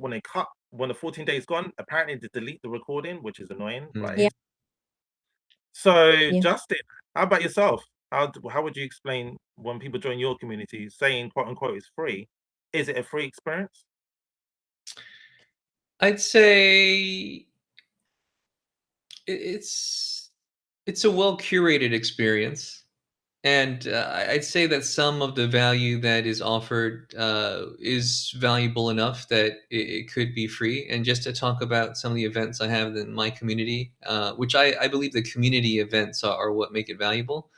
when the 14 days gone, apparently they delete the recording, which is annoying. Like, Yeah, Mm. so yeah. Justin, how about yourself? How would you explain when people join your community saying quote unquote is free? Is it a free experience? I'd say it's a well curated experience, and I'd say that some of the value that is offered is valuable enough that it could be free. And just to talk about some of the events I have in my community, which I believe the community events are what make it valuable.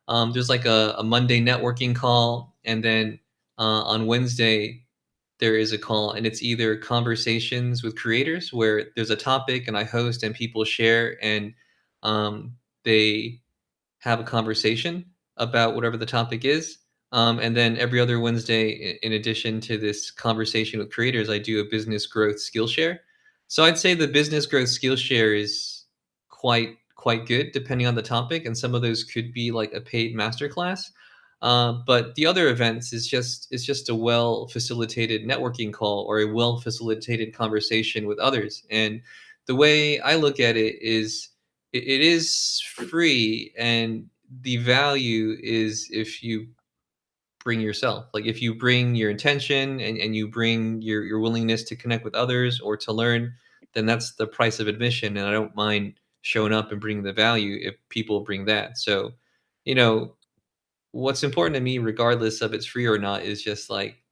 There's like a Monday networking call, and then on Wednesday there is a call, and it's either conversations with creators where there's a topic and I host and people share, and they have a conversation about whatever the topic is. And then every other Wednesday, in addition to this conversation with creators, I do a business growth skill share. So I'd say the business growth skill share is quite good depending on the topic, and some of those could be like a paid masterclass. But the other events is just a well facilitated networking call or a well facilitated conversation with others. And the way I look at it is it is free, and the value is if you bring yourself. Like if you bring your intention and you bring your willingness to connect with others or to learn, then that's the price of admission. And I don't mind showing up and bringing the value if people bring that. So, you know, what's important to me, regardless of it's free or not, is just like,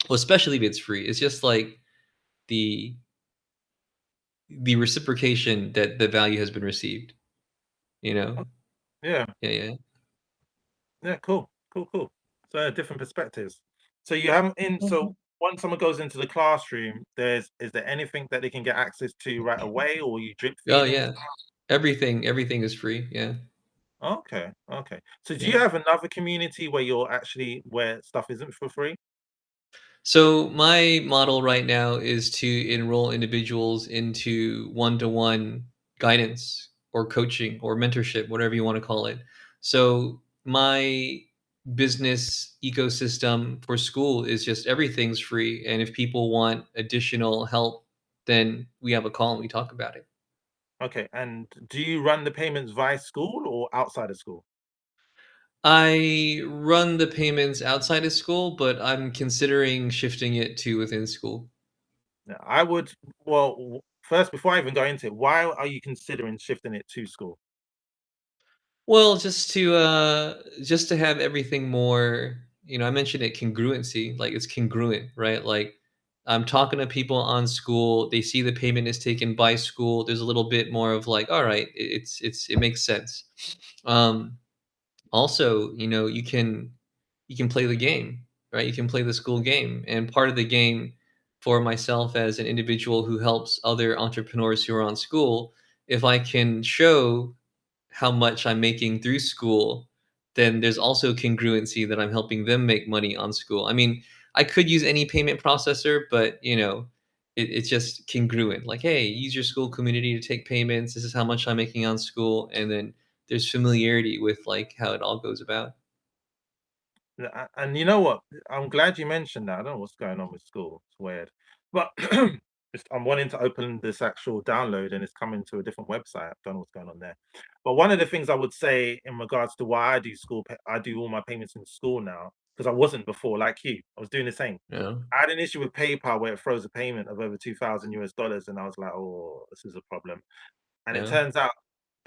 well, especially if it's free, it's just like the the reciprocation that the value has been received. You know? Oh, yeah, Yeah, yeah. yeah, cool, cool, cool. So different perspectives. So you haven't in so Mhm. once someone goes into the classroom, is there anything that they can get access to right away, or you drip Oh feed into? yeah. Everything is free. Yeah. Okay, okay. So do Yeah. you have another community where where stuff isn't for free? So my model right now is to enroll individuals into one-to-one guidance or coaching or mentorship, whatever you want to call it. So my business ecosystem for Skool is just everything's free. And if people want additional help, then we have a call and we talk about it. Okay, and do you run the payments via school or outside of school? I run the payments outside of school, but I'm considering shifting it to within school. Yeah, I would, well, first, before I even go into it, why are you considering shifting it to school? Well, just to have everything more, I mentioned it congruency, like it's congruent, right? Like I'm talking to people on School, they see the payment is taken by School. There's a little bit more of like, all right, it makes sense. Um Also, you can play the game, right? You can play the School game. And part of the game for myself as an individual who helps other entrepreneurs who are on School, if I can show how much I'm making through School, then there's also congruency that I'm helping them make money on School. I mean, I could use any payment processor, but it's just congruent. Like, hey, use your School community to take payments. This is how much I'm making on School, and then there's familiarity with like how it all goes about. Yeah, and you know what? I'm glad you mentioned that. I don't know what's going on with school. It's weird. But I'm wanting to open this actual download and it's coming to a different website. I don't know what's going on there. But one of the things I would say in regards to why I do all my payments in school now, because I wasn't before, like you. I was doing the same. Yeah, I had an issue with PayPal where it froze a payment of over 2,000 US dollars, and I was like, oh, this is a problem. And it yeah, turns out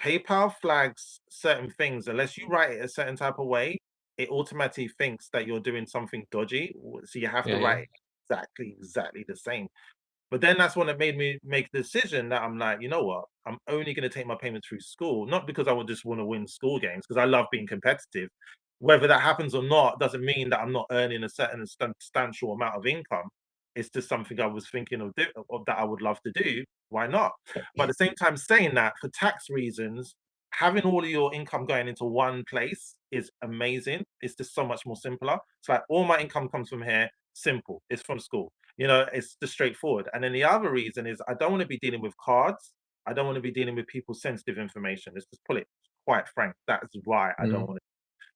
PayPal flags certain things unless you write it a certain type of way, it automatically thinks that you're doing something dodgy. So you have yeah, to yeah, write it exactly the same. But then that's when it made me make the decision that I'm like, you know what? I'm only going to take my payments through school, not because I would just want to win school games, because I love being competitive. Whether that happens or not doesn't mean that I'm not earning a certain substantial amount of income. It's just something I was thinking of that I would love to do. Why not? But at the same time, saying that for tax reasons, having all of your income going into one place is amazing. It's just so much more simpler. It's like all my income comes from here. Simple. It's from school. It's just straightforward. And then the other reason is I don't want to be dealing with cards. I don't want to be dealing with people's sensitive information. Let's just put it quite frank. That is why I don't mhm, want to.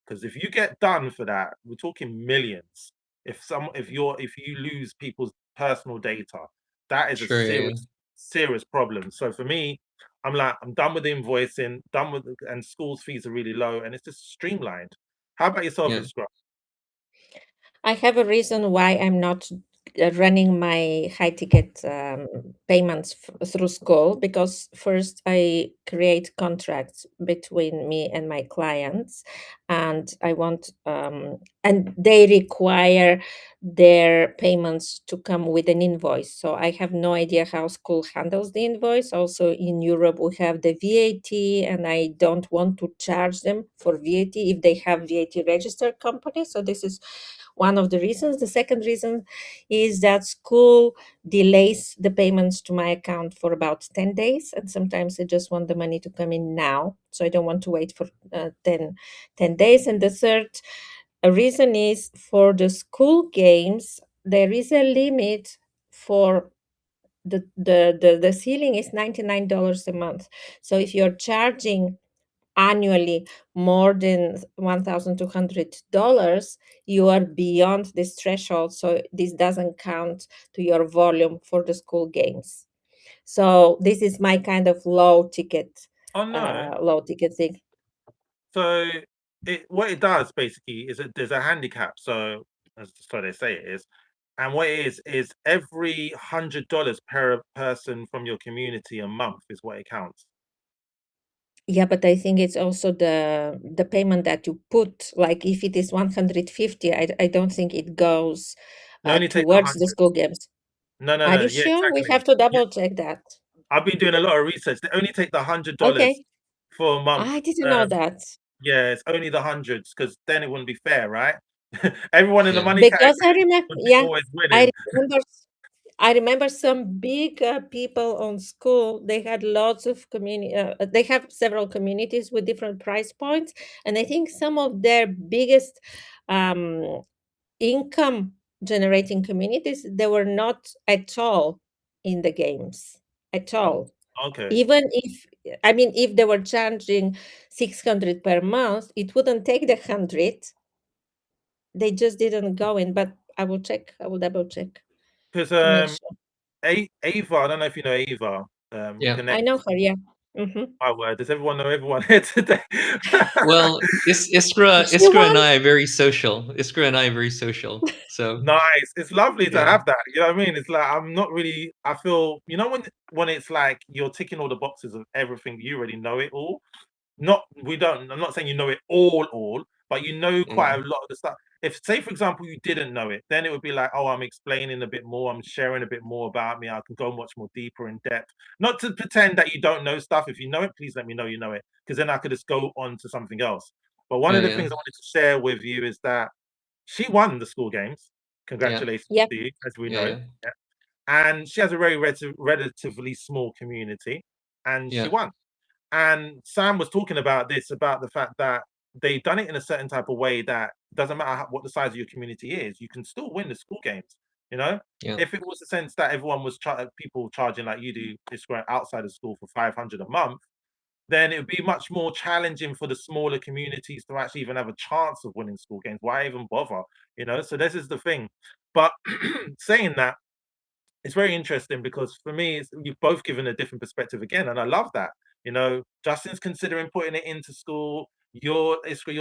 Because if you get done for that, we're talking millions. If you lose people's personal data, That is a Sure, yeah, yeah. serious, serious problem. So for me, I'm like, I'm done with the invoicing, done with, and school's fees are really low, and it's just streamlined. How about yourself, Yeah, Iskra? I have a reason why I'm not running my high ticket payments through Skool, because first I create contracts between me and my clients, and I want and they require their payments to come with an invoice. So I have no idea how Skool handles the invoice. Also in Europe we have the VAT, and I don't want to charge them for VAT if they have VAT registered company. So this is one of the reasons. The second reason is that Skool delays the payments to my account for about 10 days. And sometimes I just want the money to come in now. So I don't want to wait for 10 days. And the third reason is for the school games, there is a limit for the ceiling is $99 a month. So if you're charging annually more than $1,200, you are beyond this threshold. So this doesn't count to your volume for the school games. So this is my kind of Oh no. low ticket thing. So what it does basically is that there's a handicap. So so they say it is. And what it is every $100 per person from your community a month is what it counts. Yeah, but I think it's also the payment that you put. Like if it is 150, I don't think it goes They only take the towards the 100. school games. No, no, Are no. you Yeah, sure? We exactly. have to Yeah, double check that. I've been doing a lot of research. They only take the $100 Okay. for a month. I didn't know Um, that. yeah, it's only the hundreds because then it wouldn't be fair, right? Everyone in the yeah. money Because I category remember, would be yeah, always I winning. remember, I remember some big people on Skool. They had lots of community. They have several communities with different price points, and I think some of their biggest um, income generating communities, they were not at all in the games at Oh, all. okay. Even if, I mean, if they were charging 600 per month, it wouldn't take the 100. They just didn't go in, but I will check. I will double check Because to make sure. Ava, I don't know if you know Ava, Yeah. I connect. know her, yeah. Mhm. My word, does everyone know everyone here today? Well, She Iskra and won. I are very social. Iskra and I are very social. So, Nice. It's lovely to yeah. have that. You know what I mean? It's like I'm not really. I feel when it's like you're ticking all the boxes of everything. You already know it all. Not we don't. I'm not saying you know it all, but you know quite a Mm, lot of the stuff. If, say, for example, you didn't know it, then it would be like, oh, I'm explaining a bit more. I'm sharing a bit more about me. I can go much more deeper in depth. Not to pretend that you don't know stuff. If you know it, please let me know you know it, because then I could just go on to something else. But one yeah, of the yeah. things I wanted to share with you is that she won the school games. Yeah. Congratulations Yeah. to you, as we Yeah, know. yeah. Yeah. And she has a very relatively small community, and she Yeah. won. And Sam was talking about this, about the fact that they've done it in a certain type of way that doesn't matter what the size of your community is, you can still win the school games. You know, Yeah. if it was a sense that everyone was people charging like you do, this outside of school for 500 a month, then it would be much more challenging for the smaller communities to actually even have a chance of winning school games. Why even bother? You know, so this is the thing. But saying that, it's very interesting because for me, you've both given a different perspective again, and I love that. You know, Justin's considering putting it into school. You're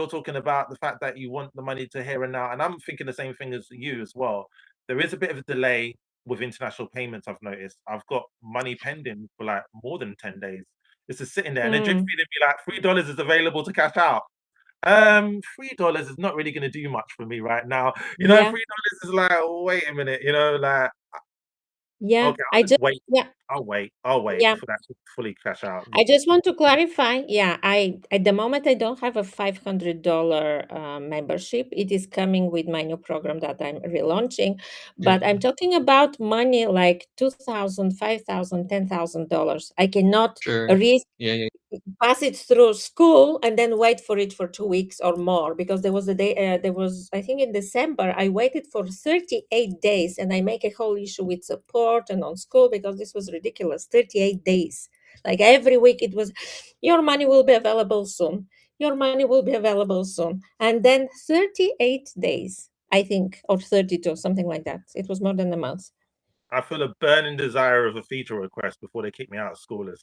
talking about the fact that you want the money to here and now, and I'm thinking the same thing as you as well. There is a bit of a delay with international payments. I've noticed. I've got money pending for like more than 10 days. It's just sitting there, and they're just Mm. feeding me like $3 is available to cash out. $3 is not really going to do much for me right now. You know, Yeah. $3 is like, wait a minute. You know, like Yeah. okay, I'll just wait. Yeah. I'll wait Yeah. for that to fully cash out. I just want to clarify. Yeah, I at the moment I don't have a $500 membership. It is coming with my new program that I'm relaunching, Yeah. but I'm talking about money like 2,000, 5,000, $10,000. I cannot Sure. risk Yeah, yeah. pass it through Skool and then wait for it for 2 weeks or more, because there was a day there was, I think, in December I waited for 38 days, and I make a whole issue with support and on Skool because this was ridiculous. 38 days, like every week it was, your money will be available soon, your money will be available soon, and then 38 days, I think, or 32, something like that. It was more than a month. I feel a burning desire of a feature request before they kick me out of Schoolers.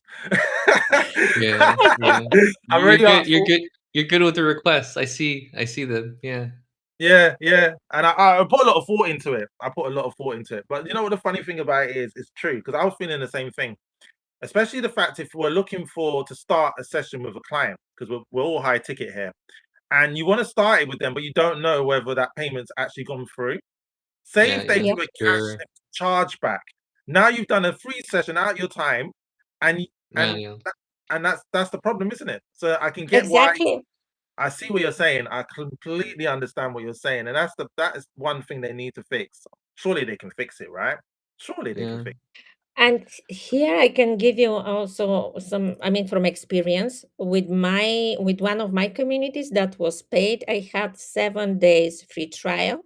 Yeah, yeah. I'm You're already good. up You're for good. You're good with the requests. I see them. Yeah. yeah, yeah, and I put a lot of thought into it. I put a lot of thought into it. But you know what the funny thing about it is, it's true because I was feeling the same thing. Especially the fact if we're looking for to start a session with a client because we're all high ticket here, and you want to start it with them, but you don't know whether that payment's actually gone through. Say Yeah, if they yeah. Yeah. do a cash Sure. chargeback. Now you've done a free session out of your time, and Yeah, and yeah. and that's the problem, isn't it? So I can get why Exactly. I see what you're saying. I completely understand what you're saying, and that is one thing they need to fix. Surely they can fix it, right? Surely they can Yeah. fix. And here I can give you also some, I mean, from experience with one of my communities that was paid, I had 7 days free trial.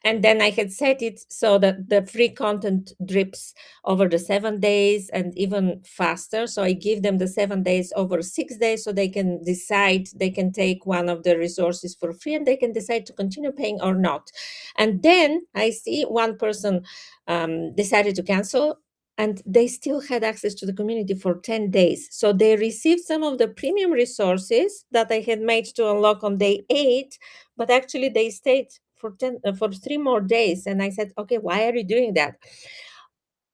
And then I had set it so that the free content drips over the 7 days and even faster. So I give them the 7 days over 6 days so they can decide, they can take one of the resources for free and they can decide to continue paying or not. And then I see one person decided to cancel and they still had access to the community for 10 days. So they received some of the premium resources that I had made to unlock on day 8, but actually they stayed for 3 more days. And I said, okay, why are you doing that?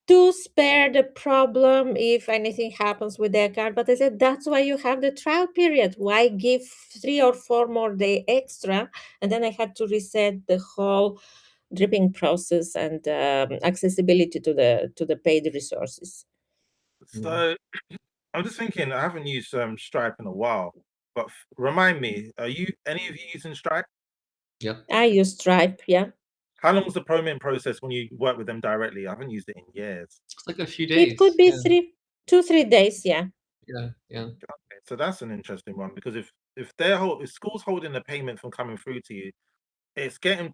To spare the problem if anything happens with their card. But I said, that's why you have the trial period. Why give 3 or 4 more day extra? And then I had to reset the whole dripping process and accessibility to the paid resources. Mm. So I'm just thinking, I haven't used Stripe in a while, but remind me, are you any of you using Stripe? Yep. I use Stripe, yeah. How long was the payment process when you work with them directly? I haven't used it in years. It's like a few It could days. be Yeah. 2, 3 days, yeah. Yeah. Yeah. Okay, so that's an interesting one because if school's holding the payment from coming through to you, it's getting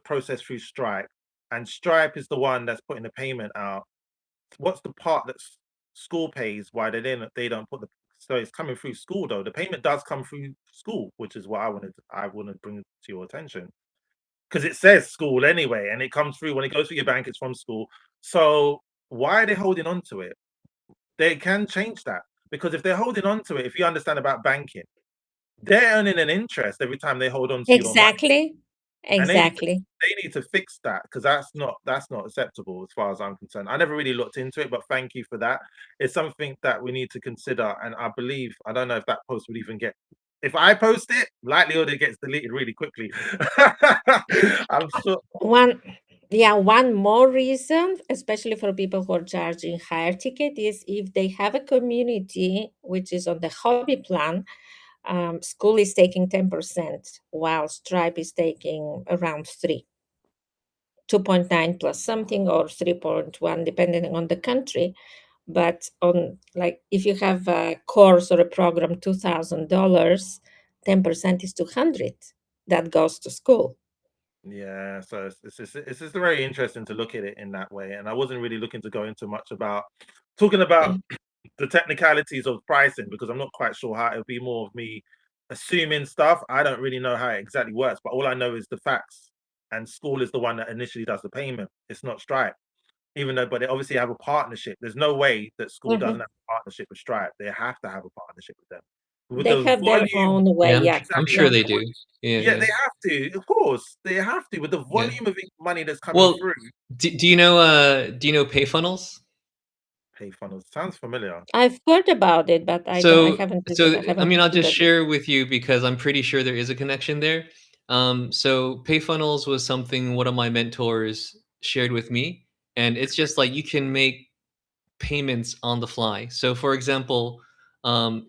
processed through Stripe, and Stripe is the one that's putting the payment out. What's the part that school pays? Why they don't put the so it's coming through school though. The payment does come through school, which is what I wanted to bring to your attention. Because it says school anyway, and it comes through when it goes through your bank, it's from school. So why are they holding on to it? They can change that because if they're holding on to it, if you understand about banking, they're earning an interest every time they hold on to your money, Exactly. and Exactly. they need to fix that because that's not acceptable as far as I'm concerned. I never really looked into it, but thank you for that. It's something that we need to consider, and I believe I don't know if that post would even get. If I post it, likelihood it gets deleted really quickly. I'm sure. One, yeah, one more reason, especially for people who are charging higher ticket, is if they have a community which is on the hobby plan, School is taking 10%, while Stripe is taking around 2.9 plus something or 3.1, depending on the country. But on like if you have a course or a program, $2,000, 10% is 200. That goes to School. Yeah, so it's just very interesting to look at it in that way, and I wasn't really looking to go into much about talking about the technicalities of pricing because I'm not quite sure how it would be more of me assuming stuff. I don't really know how it exactly works, but all I know is the facts. And School is the one that initially does the payment. It's not Stripe, even though, but they obviously have a partnership. There's no way that School doesn't Mhm. have a partnership with Stripe. They have to have a partnership with them. With They the have their volume, own way. Yeah. Yeah, I'm exactly. sure yeah. they do. Yeah. Yeah, Yeah. they have to. Of course, they have to. With the Yeah. volume of money that's coming Well, through, do you know pay funnels? pay funnels sounds familiar. I've heard about it, but I So, haven't so I I haven't mean, I'll just considered it. share with you because I'm pretty sure there is a connection there. So PayFunnels was something one of my mentors shared with me, and it's just like you can make payments on the fly. So, for example,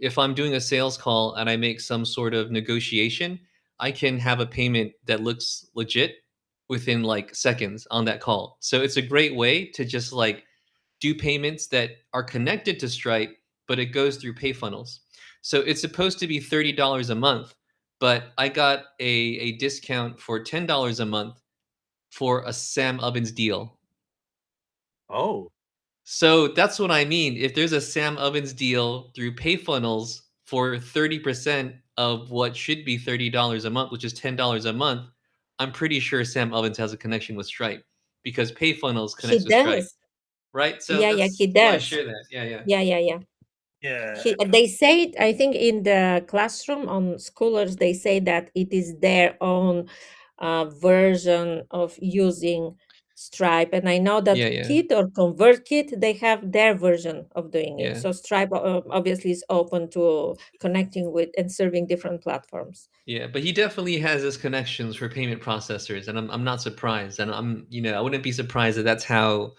if I'm doing a sales call and I make some sort of negotiation, I can have a payment that looks legit within like seconds on that call. So it's a great way to just like do payments that are connected to Stripe, but it goes through PayFunnels. So it's supposed to be $30 a month, but I got a discount for $10 a month for a Sam Ovens deal. Oh, So that's what I mean. If there's a Sam Ovens deal through PayFunnels for 30% of what should be $30 a month, which is $10 a month, I'm pretty sure Sam Ovens has a connection with Stripe because PayFunnels He connects with Stripe. does. right? So Yeah, yeah, he that's why I does. share that. Yeah, yeah, Yeah, yeah, yeah. Yeah. They say it, I think, in the classroom on schoolers, they say that it is their own version of using Stripe. And I know that yeah, yeah, Kit or ConvertKit, they have their version of doing it. yeah. So Stripe obviously is open to connecting with and serving different platforms. Yeah, but he definitely has his connections for payment processors, and I'm not surprised, and I wouldn't be surprised that that's how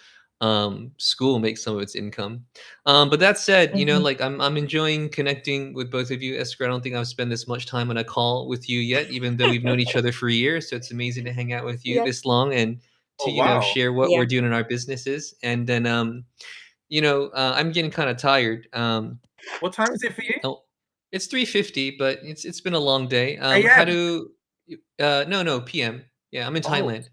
School makes some of its income. But that said, Mhm. like I'm enjoying connecting with both of you, Esther. I don't think I've spent this much time on a call with you yet, even though we've known each other for years. So it's amazing to hang out with you Yeah, this long and to Oh, wow. share what yeah. we're doing in our businesses. And then I'm getting kind of tired. What time is it for you? Oh, it's 3:50, but it's been a long day. How AM. do no, PM. Yeah, I'm in Oh. Thailand.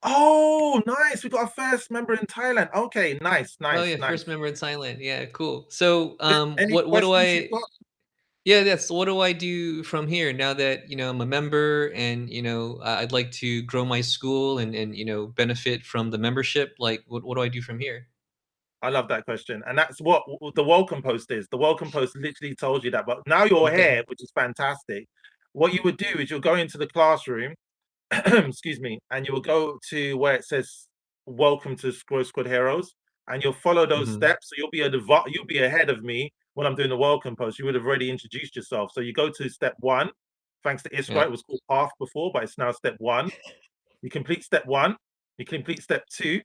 Oh, nice. We got our first member in Thailand. Okay, nice, Oh nice, yeah, nice. first member in Thailand. Yeah, cool. So, Any what do questions you've I got? yeah, that's what do I do from here now that, I'm a member and, I'd like to grow my school and benefit from the membership. Like what do I do from here? I love that question. And that's what the welcome post is. The welcome post literally tells you that. But now you're Okay. here, which is fantastic. What you would do is you'll go into the classroom, excuse me, and you'll go to where it says "Welcome to Growth Squad Heroes," and you'll follow those Mhm. steps. So you'll be ahead of me when I'm doing the welcome post. You would have already introduced yourself. So you go to step one. Thanks to Iskra, Yeah. it was called Path before, but it's now step one. You complete step one. You complete step two.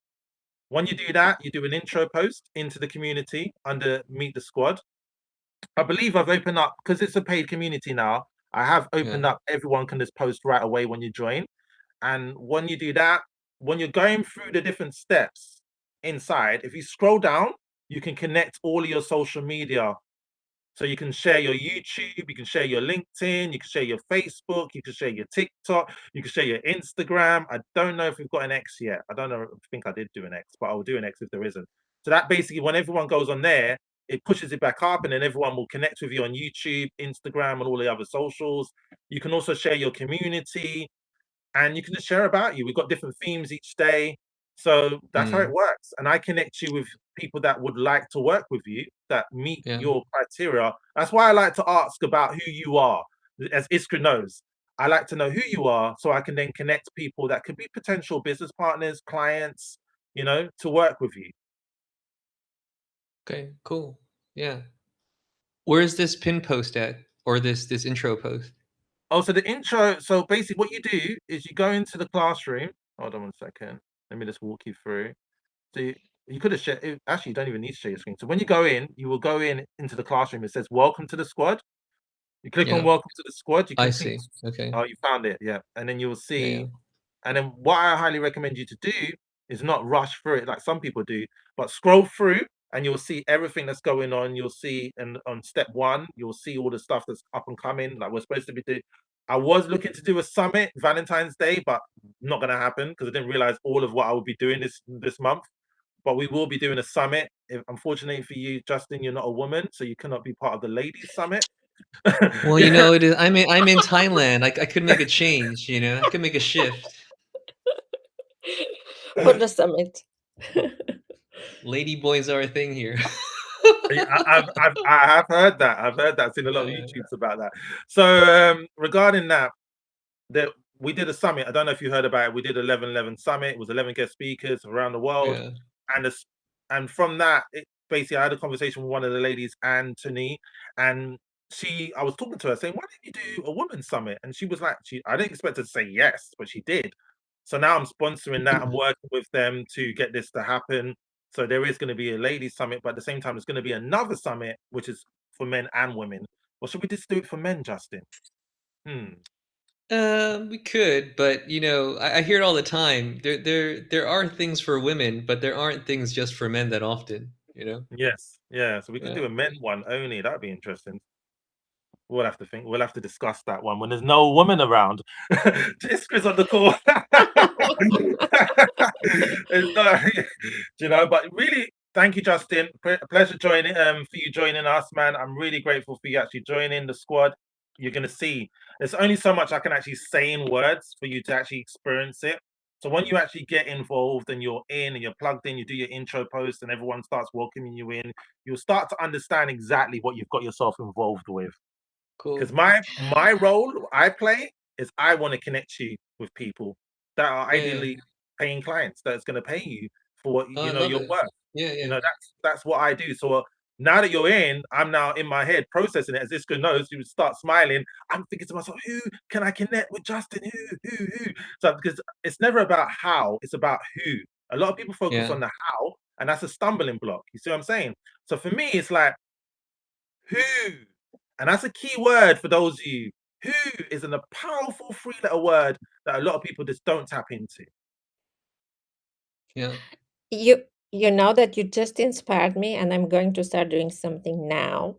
When you do that, you do an intro post into the community under Meet the Squad. I believe I've opened up because it's a paid community now. I have Yeah. opened up everyone can just post right away when you join. And when you do that, when you're going through the different steps inside, if you scroll down, you can connect all of your social media. So you can share your YouTube, you can share your LinkedIn, you can share your Facebook, you can share your TikTok, you can share your Instagram. I don't know if we've got an X yet. I don't know. I think I did do an X, but I'll do an X if there isn't. So that basically, when everyone goes on there, it pushes it back up, and then everyone will connect with you on YouTube, Instagram, and all the other socials. You can also share your community and you can just share about you. We've got different themes each day. So that's how it Mm. works. And I connect you with people that would like to work with you that meet Yeah. your criteria. That's why I like to ask about who you are. As Iskra knows, I like to know who you are so I can then connect people that could be potential business partners, clients, to work with you. Okay, cool. Yeah. Where is this pin post at or this intro post? Oh, so the intro. So basically, what you do is you go into the classroom. Hold on one second. Let me just walk you through. So you could have shared. Actually, you don't even need to share your screen. So when you go in, you will go in into the classroom. It says "Welcome to the Squad." You click on Yeah. "Welcome to the Squad." You I complete. see. Okay. Oh, you found it. Yeah, and then you'll Yeah, yeah. see. And then what I highly recommend you to do is not rush through it like some people do, but scroll through and you'll see everything that's going on. You'll see, and on step one, you'll see all the stuff that's up and coming. Like we're supposed to be doing. I was looking to do a summit Valentine's Day, but not going to happen because I didn't realize all of what I would be doing this month. But we will be doing a summit. Unfortunately for you, Justin, you're not a woman, so you cannot be part of the ladies' summit. Well, Yeah. it is I'm in Thailand. I could make a change, I could make a shift. For the summit. Lady boys are a thing here. Yeah, I have heard that. I've heard that. I've seen a lot of Yeah, YouTubes about that. So regarding that, that we did a summit. I don't know if you heard about it. We did 11/11 summit. It was 11 guest speakers around the world, yeah, and and from that, basically, I had a conversation with one of the ladies, Anthony, and I was talking to her saying, "Why didn't you do a women's summit?" And she was like, I didn't expect her to say yes, but she did. So now I'm sponsoring that. I'm working with them to get this to happen. So there is going to be a ladies summit, but at the same time, there's going to be another summit, which is for men and women. Or should we just do it for men, Justin? Hmm. We could, but I hear it all the time. There are things for women, but there aren't things just for men that often. Yes. Yeah. So we could Yeah. do a men one only. That'd be interesting. We'll have to think. We'll have to discuss that one when there's no woman around. Iska's on the call. It's not, but really, thank you, Justin. Pleasure joining. For you joining us, man. I'm really grateful for you actually joining the squad. You're gonna see. There's only so much I can actually say in words for you to actually experience it. So when you actually get involved and you're in and you're plugged in, you do your intro post and everyone starts welcoming you in, you'll start to understand exactly what you've got yourself involved with. Because Cool. my role I play is I want to connect you with people that are Yeah, yeah. ideally paying clients that's going to pay you for what Oh, I love you're it. worth. Yeah, You yeah. know, that's what I do. So now that you're in, I'm now in my head processing it. As this good knows, you start smiling. I'm thinking to myself, who can I connect with, Justin? Who? So because it's never about how, it's about who. A lot of people focus Yeah. on the how, and that's a stumbling block. You see what I'm saying? So for me, it's like who, and that's a key word for those of you. Who is a powerful three-letter word that a lot of people just don't tap into. Yeah. You know that you just inspired me, and I'm going to start doing something now.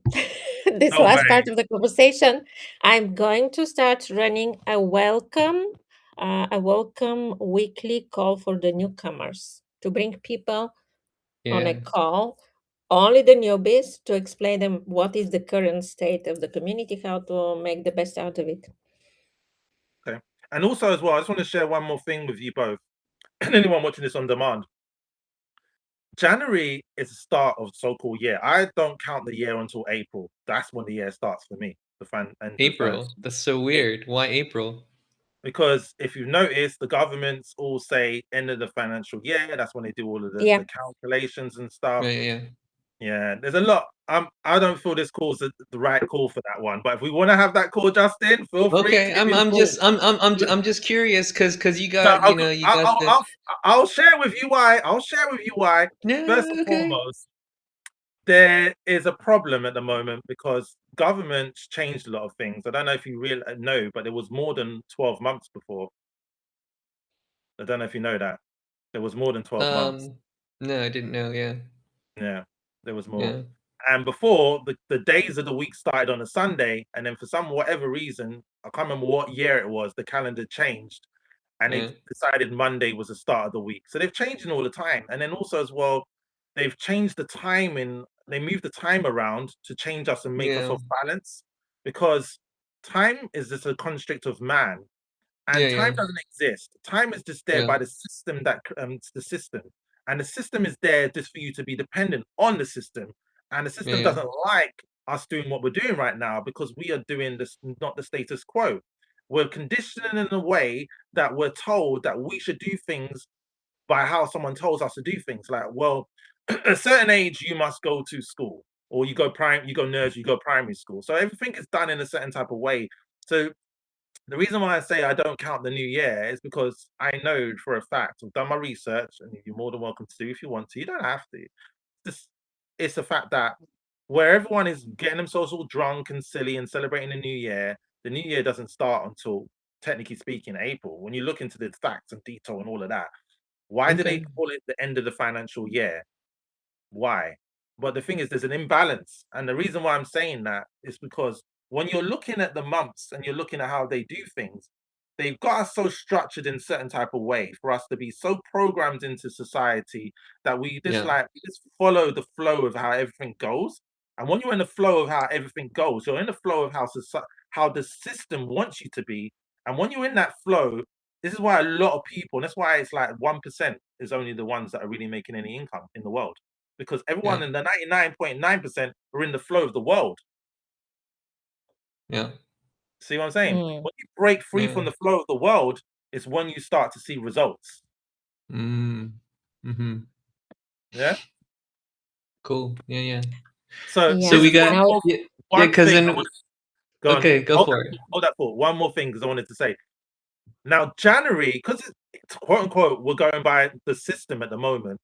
This No last way. part of the conversation, I'm going to start running a welcome weekly call for the newcomers to bring people on a Yeah. call, only the newbies, to explain them what is the current state of the community, how to make the best out of it. Okay. And also as well, I just want to share one more thing with you both and anyone watching this on demand. January is the start of so-called year. I don't count the year until April. That's when the year starts for me. The fan and the April. financial That's so year. weird. Why April? Because if you notice, the governments all say end of the financial year. That's when they do all of Yeah. the calculations and stuff. Yeah, yeah, yeah. Yeah, there's a lot. I don't feel this call's the right call for that one. But if we want to have that call, Justin, feel free to Okay, give me a call. I'm just curious because you No, got, you got the. I'll share with you why. I'll share with you why. First Yeah, and okay. foremost, there is a problem at the moment because governments changed a lot of things. I don't know if you really know, but there was more than 12 months before. I don't know if you know that. There was more than 12 months. Um, no, I didn't know. Yeah, Yeah, there was more. yeah, And before, the days of the week started on a Sunday, and then for some whatever reason, I can't remember what year it was, the calendar changed, and they yeah, decided Monday was the start of the week. So they've changed it all the time. And then also as well, they've changed the timing. They moved the time around to change us and make us yeah, off balance because time is just a construct of man. yeah, And time yeah, doesn't exist. Time is just there yeah, by the system that it's the system, and the system is there just for you to be dependent on the system. And the yeah, system yeah, doesn't like us doing what we're doing right now because we are doing this not the status quo. We're conditioning in a way that we're told that we should do things by how someone tells us to do things. Like, well, at a certain age you must go to school, or you go nursery, you go primary school. So everything is done in a certain type of way. So the reason why I say I don't count the new year is because I know for a fact, I've done my research, and you're more than welcome to do if you want to. You don't have to. Just it's a fact that where everyone is getting themselves all drunk and silly and celebrating the new year doesn't start until, technically speaking, April. When you look into the facts and detail and all of that, why do they okay. call it the end of the financial year? Why? But the thing is, there's an imbalance. And the reason why I'm saying that is because when you're looking at the months and you're looking at how they do things, they've got us so structured in certain type of way for us to be so programmed into society that Yeah, we just follow the flow of how everything goes. And when you're in the flow of how everything goes, you're in the flow of how the system wants you to be. And when you're in that flow, this is why a lot of people, and that's why it's like 1% is only the ones that are really making any income in the world because everyone yeah, in the 99.9% are in the flow of the world. yeah, See what I'm saying? Mm. When you break free yeah. from the flow of the world, it's when you start to see results. Mm. Mm-hmm. Yeah. Cool. Yeah, yeah. So Yeah. So this we is got, Now, yeah, one because thing I then want to go on. okay, go for it. Hold that thought. One more thing because I wanted to say. Now January, because it's quote unquote, we're going by the system at the moment.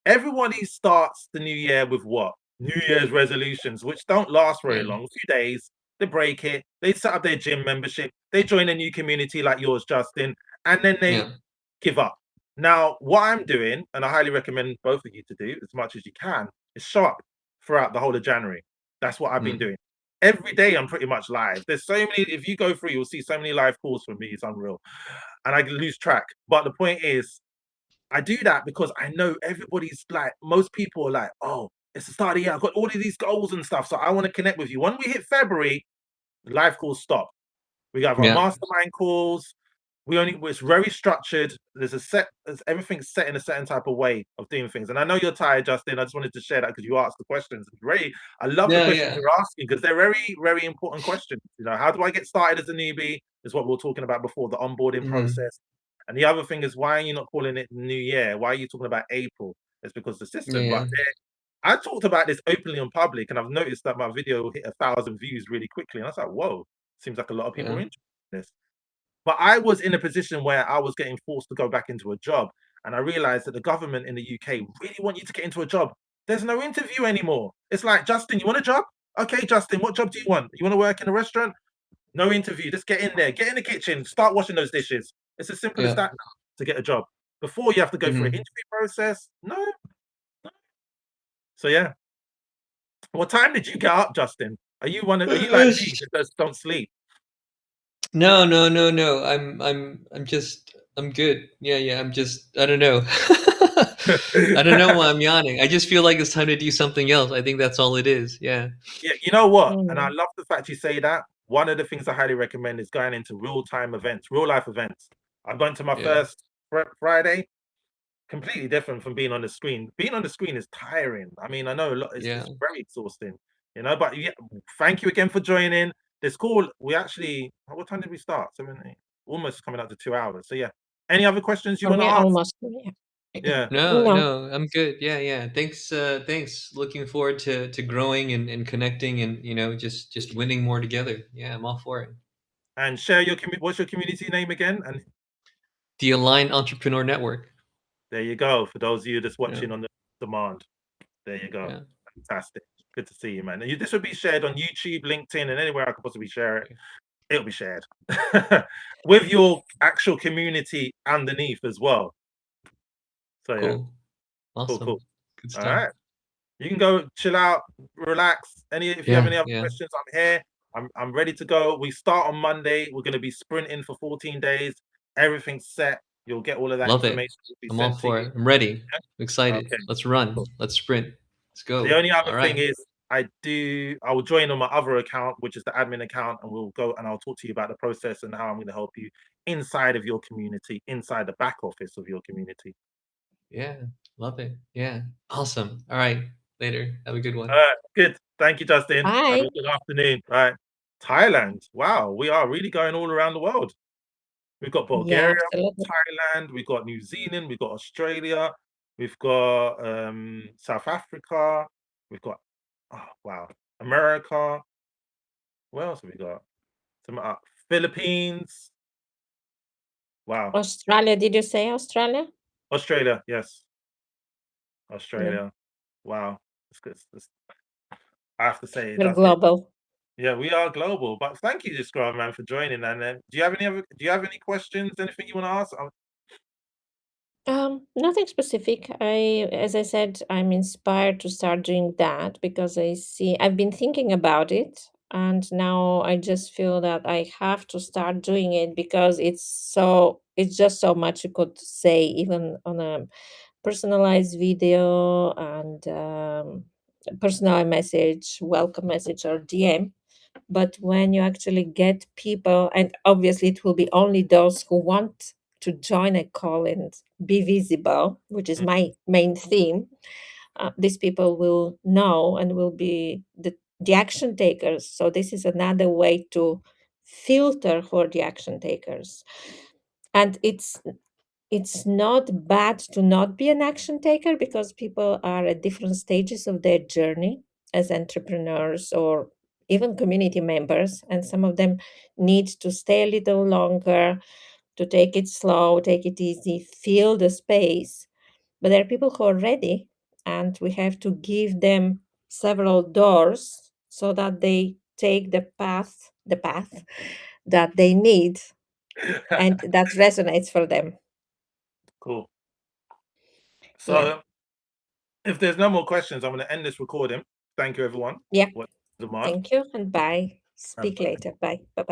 Everybody starts the new year with what? New Year's resolutions, which don't last very Yeah, long, a few days. They break it, they set up their gym membership, they join a new community like yours, Justin, and then they yeah, give up. Now, what I'm doing, and I highly recommend both of you to do as much as you can, is show up throughout the whole of January. That's what I've been mm, doing. Every day I'm pretty much live. There's so many, if you go through, you'll see so many live calls from me, it's unreal. And I lose track. But the point is, I do that because I know everybody's like, most people are like, oh, it's the start of the year. I've got all of these goals and stuff. So I want to connect with you. When we hit February, live calls stop. We have our yeah, mastermind calls. it's very structured. There's everything's set in a certain type of way of doing things. And I know you're tired, Justin. I just wanted to share that because you asked the questions. Ray, I love the Yeah, questions yeah. you're asking because they're very, very important questions. You know, how do I get started as a newbie? Is what we were talking about before, the onboarding Mhm. process. And the other thing is, why are you not calling it New Year? Why are you talking about April? It's because the system. Yeah. I talked about this openly on public, and I've noticed that my video hit 1,000 views really quickly. And I was like, whoa, seems like a lot of people are Yeah. interested in this. But I was in a position where I was getting forced to go back into a job, and I realized that the government in the UK really want you to get into a job. There's no interview anymore. It's like, Justin, you want a job? Okay, Justin, what job do you want? You want to work in a restaurant? No interview. Just get in there, get in the kitchen, start washing those dishes. It's as simple as Yeah. that now to get a job. Before you have to go through an Mhm. interview process. No. So yeah. What time did you get up, Justin? Are you like me that just don't sleep? No, no, no, no. I'm good. Yeah, yeah. I don't know. I don't know why I'm yawning. I just feel like it's time to do something else. I think that's all it is. Yeah. Yeah, you know what? And I Mm. love the fact you say that. One of the things I highly recommend is going into real-time events, real life events. I've gone to my Yeah. first Friday, completely different from being on the screen. Being on the screen is tiring. I mean, I know a lot, Yeah. it's very exhausting, you know, but yeah, thank you again for joining. This call, we actually, what time did we start? 7, 8, almost coming up to 2 hours. So yeah. Any other questions you For want to me, ask? almost. Yeah. Yeah. No, No. no, I'm good. Yeah, yeah. Thanks. Looking forward to growing and connecting and just winning more together. Yeah, I'm all for it. And share your what's your community name again? And The Aligned Entrepreneur Network. there you go. For those of you that's Yeah, watching on the demand. There you go. yeah. Fantastic. Good to see you, man. This will be shared on YouTube, LinkedIn, and anywhere I could possibly share it. It'll be shared with your actual community underneath as well. So yeah, Cool. cool, cool. Awesome. Good All stuff. right, you can go chill out, relax. If you have Yeah, any other yeah. questions, I'm here. I'm ready to go. We start on Monday. We're going to be sprinting for 14 days. Everything's set. You'll get all of that Love it. information will be I'm all sent to for you. it. I'm ready. Yeah? I'm excited. Okay. Let's run. Cool. Let's sprint. Let's The go. only other All thing right. is I will join on my other account, which is the admin account, and we'll go and I'll talk to you about the process and how I'm going to help you inside of your community, inside the back office of your community. Yeah. Love it. Yeah. Awesome. All right. Later. Have a good All one. right, good. Thank you, Justin. Have Bye. a good afternoon. All right. Thailand. Wow, we are really going all around the world. We've got Yeah, Bulgaria, absolutely. Thailand, we've got New Zealand, we've got Australia, we've got South Africa, we've got wow, America. What else have we got? Some Philippines. Wow. Australia, did you say Australia? Australia, yes. Yeah, Australia. Wow. It's good. I have to say it we're does get global. yeah, we are global. But thank you, Scrum man, for joining. And do you have any questions? Anything you want to ask? Nothing specific. As I said, I'm inspired to start doing that because I've been thinking about it, and now I just feel that I have to start doing it because it's just so much you could say, even on a personalized video and personal message, welcome message, or DM. But when you actually get people, and obviously it will be only those who want to join a call and be visible, which is Mm, my main theme, these people will know and will be the action takers. So this is another way to filter for the action takers. And it's not bad to not be an action taker because people are at different stages of their journey as entrepreneurs or even community members, and some of them need to stay a little longer, to take it slow, take it easy, feel the space. But there are people who are ready, and we have to give them several doors so that they take the path that they need mm. and that resonates for them. Cool. Yeah. So if there's no more questions, I'm going to end this recording. Thank you, everyone. Yeah. What demand? Thank you and bye. And Speak bye. later. Bye. Bye bye.